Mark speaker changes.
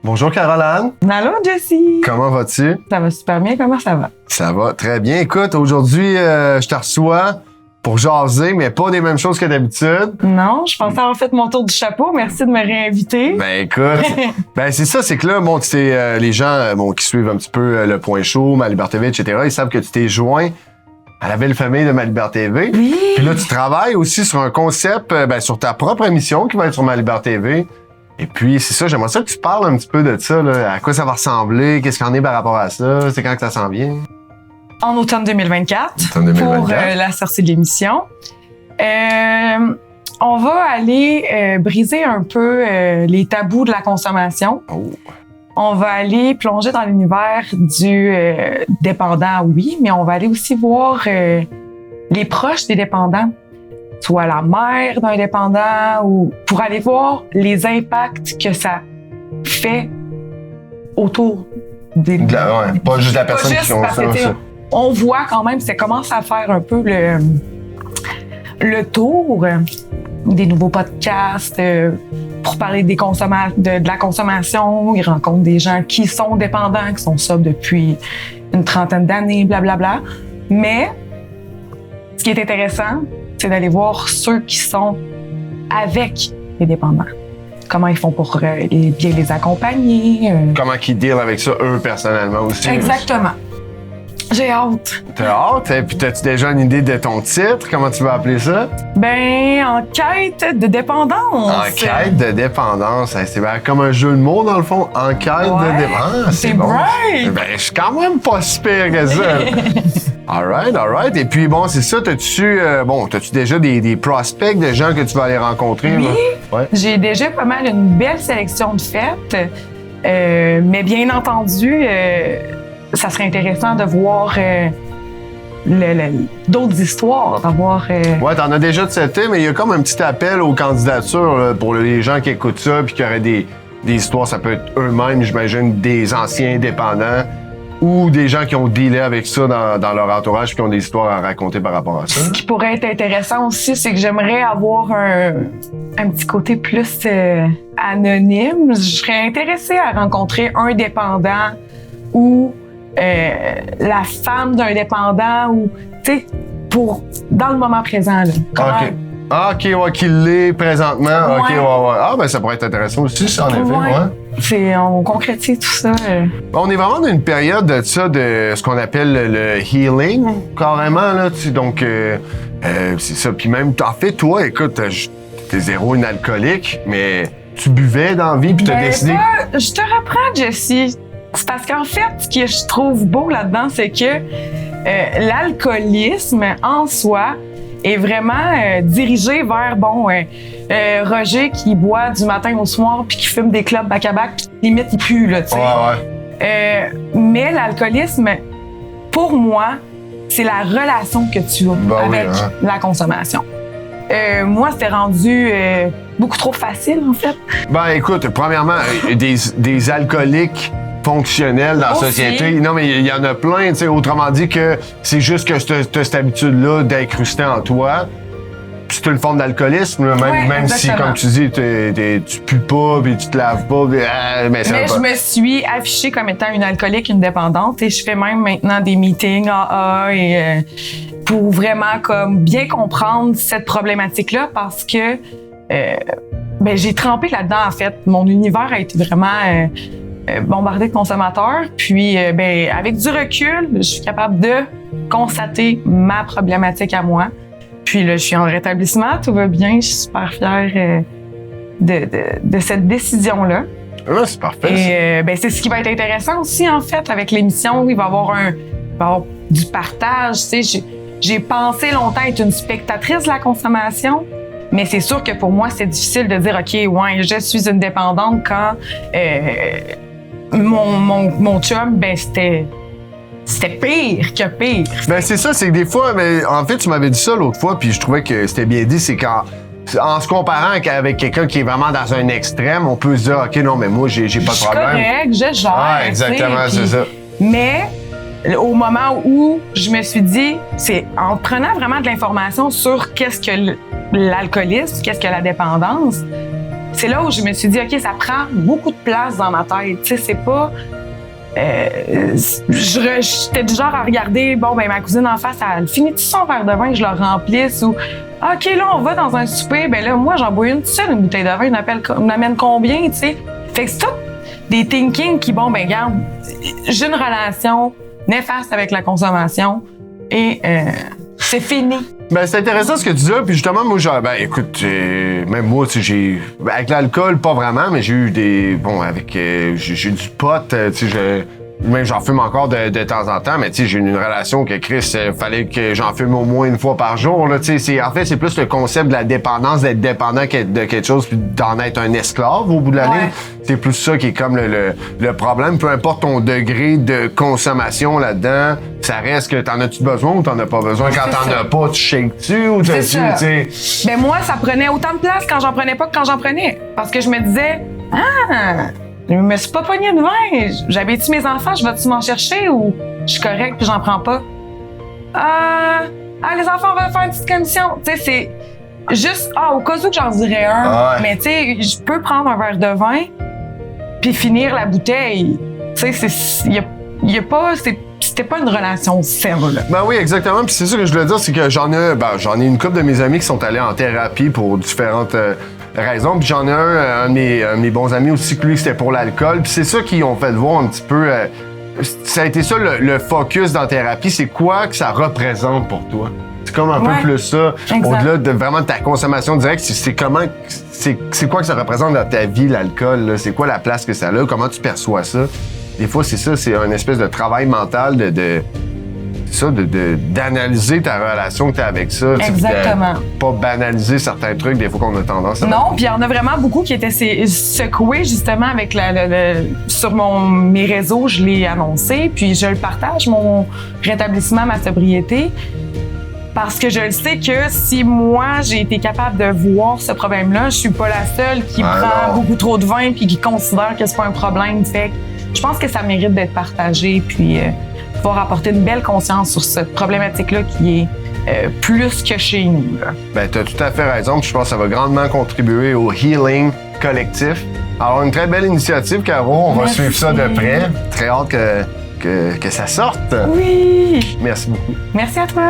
Speaker 1: Bonjour Caroline.
Speaker 2: Allô Jessie.
Speaker 1: Comment vas-tu?
Speaker 2: Ça va super bien, comment ça va?
Speaker 1: Ça va très bien. Écoute, aujourd'hui, je te reçois pour jaser, mais pas des mêmes choses que d'habitude.
Speaker 2: Non, je pensais avoir fait mon tour du chapeau. Merci de me réinviter.
Speaker 1: Ben écoute, c'est ça, c'est que là, bon, les gens qui suivent un petit peu le Point Chaud, Ma Liberté TV, etc., ils savent que tu t'es joint à la belle famille de Ma Liberté TV.
Speaker 2: Oui.
Speaker 1: Puis là, tu travailles aussi sur un concept, sur ta propre émission qui va être sur Ma Liberté TV. Et puis, c'est ça, j'aimerais ça que tu parles un petit peu de ça, là, à quoi ça va ressembler, qu'est-ce qu'il y en est par rapport à ça, c'est quand que ça s'en vient?
Speaker 2: En automne 2024,
Speaker 1: Automne 2024.
Speaker 2: pour la sortie de l'émission. On va aller briser un peu les tabous de la consommation.
Speaker 1: Oh.
Speaker 2: On va aller plonger dans l'univers du dépendant, oui, mais on va aller aussi voir les proches des dépendants, soit la mère d'un dépendant, ou pour aller voir les impacts que ça fait autour des...
Speaker 1: Pas juste la personne qui consomme ça.
Speaker 2: On voit quand même, ça commence à faire un peu le tour des nouveaux podcasts pour parler des de la consommation. Ils rencontrent des gens qui sont dépendants, qui sont sobres depuis une trentaine d'années, blablabla. Mais ce qui est intéressant, c'est d'aller voir ceux qui sont avec les dépendants. Comment ils font pour bien les accompagner.
Speaker 1: Comment ils dealent avec ça, eux, personnellement aussi.
Speaker 2: Exactement. J'ai hâte.
Speaker 1: T'as hâte? Et puis, t'as-tu déjà une idée de ton titre? Comment tu vas appeler ça?
Speaker 2: Ben, en quête de dépendance.
Speaker 1: En quête de dépendance. C'est comme un jeu de mots, dans le fond. En quête de dépendance.
Speaker 2: C'est
Speaker 1: bon.
Speaker 2: bright.
Speaker 1: Ben, je suis quand même pas si pire que ça. All right. Et puis, bon, c'est ça. T'as-tu déjà des prospects de gens que tu vas aller rencontrer?
Speaker 2: Oui.
Speaker 1: Là? Ouais.
Speaker 2: J'ai déjà pas mal une belle sélection de fêtes. Mais bien entendu, ça serait intéressant de voir d'autres histoires, d'avoir...
Speaker 1: Ouais, t'en as déjà de cet mais il y a comme un petit appel aux candidatures là, pour les gens qui écoutent ça puis qui auraient des histoires. Ça peut être eux-mêmes, j'imagine, des anciens dépendants ou des gens qui ont dealé avec ça dans leur entourage puis qui ont des histoires à raconter par rapport à ça.
Speaker 2: Ce qui pourrait être intéressant aussi, c'est que j'aimerais avoir un petit côté plus anonyme. Je serais intéressée à rencontrer un dépendant ou la femme d'un dépendant ou, tu sais, dans le moment présent, là.
Speaker 1: OK, qu'il l'est présentement.
Speaker 2: Ouais.
Speaker 1: OK, ouais. Ah, ben ça pourrait être intéressant aussi, ça, en effet, ouais.
Speaker 2: On concrétise tout ça.
Speaker 1: On est vraiment dans une période de ce qu'on appelle le healing, carrément, là. Donc, c'est ça. Puis même, en fait, toi, écoute, t'es zéro une alcoolique, mais tu buvais dans la vie puis t'as décidé...
Speaker 2: Je te reprends, Jessie. C'est parce qu'en fait, ce que je trouve beau là-dedans, c'est que l'alcoolisme en soi est vraiment dirigé vers, Roger qui boit du matin au soir puis qui fume des clopes back-à-back puis limite il pue, là, tu sais.
Speaker 1: Ouais.
Speaker 2: Mais l'alcoolisme, pour moi, c'est la relation que tu as avec la consommation. Moi, c'était rendu beaucoup trop facile, en fait.
Speaker 1: Ben, écoute, premièrement, des alcooliques fonctionnels dans la société. Non, mais il y en a plein, tu sais. Autrement dit que c'est juste que t'as cette habitude-là d'incruster en toi. Puis c'est une forme d'alcoolisme, là, même si, comme tu dis, tu pues pas, puis tu te laves pas. Mais
Speaker 2: je me suis affichée comme étant une alcoolique, une dépendante, et je fais même maintenant des meetings AA pour vraiment comme bien comprendre cette problématique-là parce que j'ai trempé là-dedans, en fait. Mon univers a été vraiment bombardé de consommateurs. Puis, avec du recul, je suis capable de constater ma problématique à moi. Puis là, je suis en rétablissement, tout va bien. Je suis super fière de cette décision-là.
Speaker 1: Ouais, c'est parfait.
Speaker 2: Et c'est ce qui va être intéressant aussi, en fait, avec l'émission. Il va y avoir du partage. Tu sais, j'ai pensé longtemps être une spectatrice de la consommation. Mais c'est sûr que pour moi, c'est difficile de dire, OK, ouais, je suis une dépendante quand mon chum, c'était pire que pire.
Speaker 1: Ben, c'est ça, c'est que des fois, mais en fait, tu m'avais dit ça l'autre fois, puis je trouvais que c'était bien dit, c'est en se comparant avec quelqu'un qui est vraiment dans un extrême, on peut se dire, OK, non, mais moi, j'ai pas de problème.
Speaker 2: C'est correct, je gère.
Speaker 1: Ah, exactement, c'est ça.
Speaker 2: Mais au moment où je me suis dit, c'est en prenant vraiment de l'information sur qu'est-ce que l'alcoolisme, qu'est-ce que la dépendance, c'est là où je me suis dit, OK, ça prend beaucoup de place dans ma tête. Tu sais, c'est pas... j'étais du genre à regarder, bon, ben ma cousine en face, elle finit tout son verre de vin que je le remplisse ou OK, là, on va dans un souper, ben là, moi, j'en bois une seule, une bouteille de vin, on m'amène combien, tu sais? Fait que c'est tout des thinking qui, bon, ben regarde, j'ai une relation néfaste avec la consommation et c'est fini.
Speaker 1: Ben, c'est intéressant ce que tu dis, puis justement, moi, écoute, même moi, tu sais, avec l'alcool, pas vraiment, mais j'ai eu j'ai du pot, tu sais, même j'en fume encore de temps en temps, mais tu sais, j'ai une relation que Chris, fallait que j'en fume au moins une fois par jour, là, tu sais, en fait, c'est plus le concept de la dépendance, d'être dépendant de quelque chose, puis d'en être un esclave au bout de la ligne. C'est plus ça qui est comme le problème, peu importe ton degré de consommation là-dedans, ça reste que t'en as-tu besoin ou t'en as pas besoin. Quand t'en as pas, tu shakes-tu ou tu sais.
Speaker 2: Ben moi, ça prenait autant de place quand j'en prenais pas que quand j'en prenais. Parce que je me disais, je me suis pas pognée de vin. J'habite-tu mes enfants, je vais-tu m'en chercher ou je suis correcte puis j'en prends pas? Les enfants, on va faire une petite commission. Tu sais, c'est juste, au cas où que j'en dirais un. Mais tu sais, je peux prendre un verre de vin puis finir la bouteille. Tu sais, c'était pas une relation saine, là.
Speaker 1: Ben oui, exactement. Puis c'est ça que je voulais dire, c'est que j'en ai une couple de mes amis qui sont allés en thérapie pour différentes raisons. Puis j'en ai un de mes bons amis aussi que lui, c'était pour l'alcool. Puis c'est ça qui ont fait voir un petit peu... ça a été ça le focus dans la thérapie. C'est quoi que ça représente pour toi? C'est comme un peu plus ça.
Speaker 2: Exact.
Speaker 1: Au-delà de vraiment de ta consommation directe, c'est quoi que ça représente dans ta vie, l'alcool, là? C'est quoi la place que ça a? Comment tu perçois ça? Des fois, c'est ça, c'est un espèce de travail mental d'analyser ta relation que tu as avec ça.
Speaker 2: Exactement.
Speaker 1: Pas banaliser certains trucs, des fois qu'on a tendance à...
Speaker 2: Non, puis il y en a vraiment beaucoup qui étaient secoués justement avec sur mes réseaux, je l'ai annoncé, puis je le partage, mon rétablissement, ma sobriété. Parce que je le sais que si moi, j'ai été capable de voir ce problème-là, je suis pas la seule qui prend beaucoup trop de vin puis qui considère que c'est pas un problème. Fait que je pense que ça mérite d'être partagé puis pouvoir apporter une belle conscience sur cette problématique-là qui est plus que chez nous, là.
Speaker 1: Ben, t'as tout à fait raison. Puis je pense que ça va grandement contribuer au healing collectif. Alors, une très belle initiative, Caro. On va suivre ça de près. Très hâte que ça sorte.
Speaker 2: Oui!
Speaker 1: Merci beaucoup.
Speaker 2: Merci à toi.